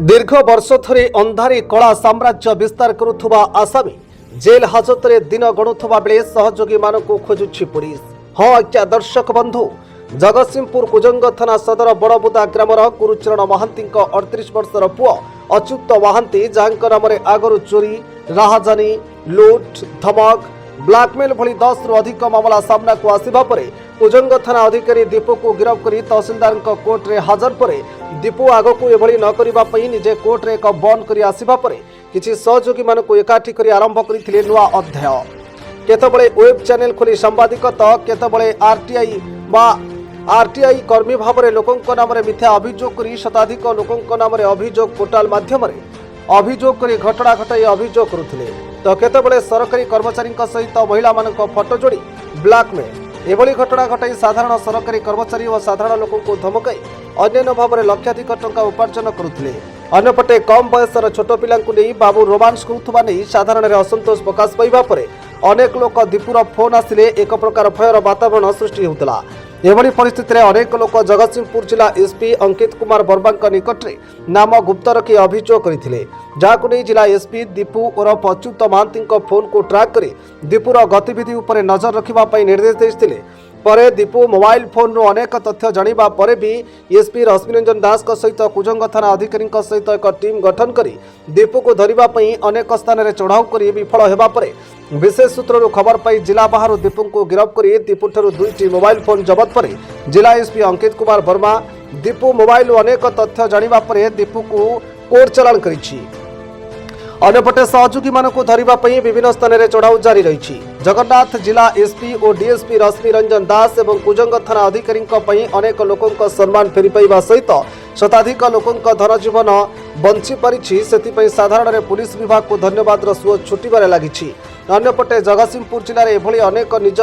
दीर्घ वर्ष धरी अंधारी कला साम्राज्य विस्तार करुवा आसामी जेल हाजत में दिन गणुवा बेले सहयोगी मानक खोजुछि पुलिस। हाँ आज्ञा दर्शक बंधु, जगतसिंहपुर कुजंग थाना सदर बड़बुदा ग्रामर गुरुचरण महांती 38 वर्षर पुओ अच्युत महांती जहां नाम आगु चोरी, राहाजानी, लुट, धमक, ब्लाकमेल भली 10 रु अधिक मामला सामना को आसिबा परे कुजंग थाना अधिकारी दीपू को गिरफ्त कर तहसिलदार कोर्ट रे हाजर पर दीपू आग को एभली न करिबा पई निजे कोर्ट रे एक बंद करी आसिबा परे किछि सहयोगी मानक एकाठी करी आरंभ करथिले नुआ अध्याय। केतबळे वेब चैनल खोली सांबादिकत, केतबळे आरटीआई कर्मी भाव में लोकों नाम मिथ्या अभियोग कर शताधिक लोकों नाम अभियोग पोर्टाल माध्यम अभियोग कर घटना घटाई अभियोग करुथिले तो केतबळे सरकारी कर्मचारी सहित महिला मानक फोटो जोड़ी ब्लैकमेल एभली घटना घटाई साधारण सरकारी कर्मचारी और साधारण लोकों को धमकाई अन्य भाव में लक्षाधिक टंका उपार्जन करुथिले। अन्यपटे कम बयसर छोट पिलांकु नहीं बाबू रोमांस करुथुबा नहीं साधारण असंतोष प्रकाश पाइबा परे अनेक लोक दीपूर फोन आसिले एक प्रकार भयर वातावरण सृष्टि होता। एभली परिस्थिति में अनेक लोक जगतसिंहपुर जिला एसपी अंकित कुमार वर्मा निकट में नाम गुप्त रखी अभियोग करते जहां नहीं जिला एसपी दीपू ओरफ अच्युत महांती फोन को ट्रैक कर दीपूर गतिविधि उपर नजर रखा निर्देश देते परे दीपू मोबाइल फोन रू अनेक तथ्य जानिबा परे भी एसपी रश्मिरंजन दास सहित कुजंग थाना अधिकारी सहित एक टीम गठन कर दीपू को धरिबा पई अनेक स्थान में चढ़ाऊ कर विफल होगा परे विशेष सूत्र खबर पाई जिला बाहर दीपू को गिरफ्त कर दीपू ठारू 2टी मोबाइल फोन जबत पर जिला एसपी अंकित कुमार वर्मा दीपू मोबाइल अनेक तथ्य जानिबा परे दीपू को कोर्ट चालान करिछि। अन्यपटे सहयोगी मानक धरिबा पई विभिन्न स्थान में चढ़ाऊ जारी रही। जगन्नाथ जिला एसपी और डीएसपी रश्मिरंजन दास एवं कुजंग थाना अधिकारी अनेक लोकों सम्मान फेरी पाइबा सहित शताधिक लोकों धन जीवन बंची पारिछि सेतिपई साधारण पुलिस विभाग को धन्यवाद सुओ छुटिबारे लागिछि। अन्यपटे जगतसिंहपुर जिले में एभली अनेक निज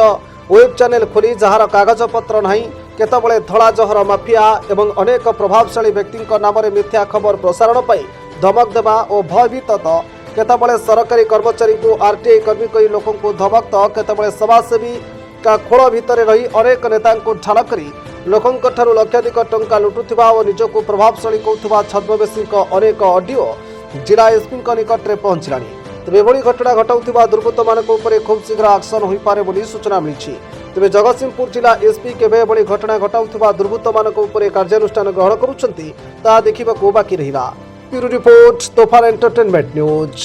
वेब चैनल खोली जार कागज पत्र नहीं केतबळे धला जहर माफिया एवं अनेक प्रभावशाली व्यक्ति नाम मिथ्या खबर प्रसारण पर धमक देवा और भयभीत केतबळे सरकारी कर्मचारी को आरटीआई कर्मी कई लोकों को धमक केतबळे समाजसेवी का खोल भितर रही अनेक नेता को ठाण करी लोकों ठारू लक्षाधिक टंका लुटुवा और निजक प्रभावशाली कहूथुवा छद्मवेशी अनेक ऑडियो जिला एसपी निकट में पहुंचला। तेज एभली घटना घटाउथिबा दुर्बृत्त मानक उपरे खूब शीघ्र एक्शन होई पारे बोली सूचना मिली। तेज जगतसिंहपुर जिला एसपी केबे एभली घटना घटाउथिबा दुर्बृत्त मानक उपरे कार्यानुष्ठान ग्रहण करुछंती ता देखिबाकू बाकी रहिला। Bureau report Toofan entertainment news.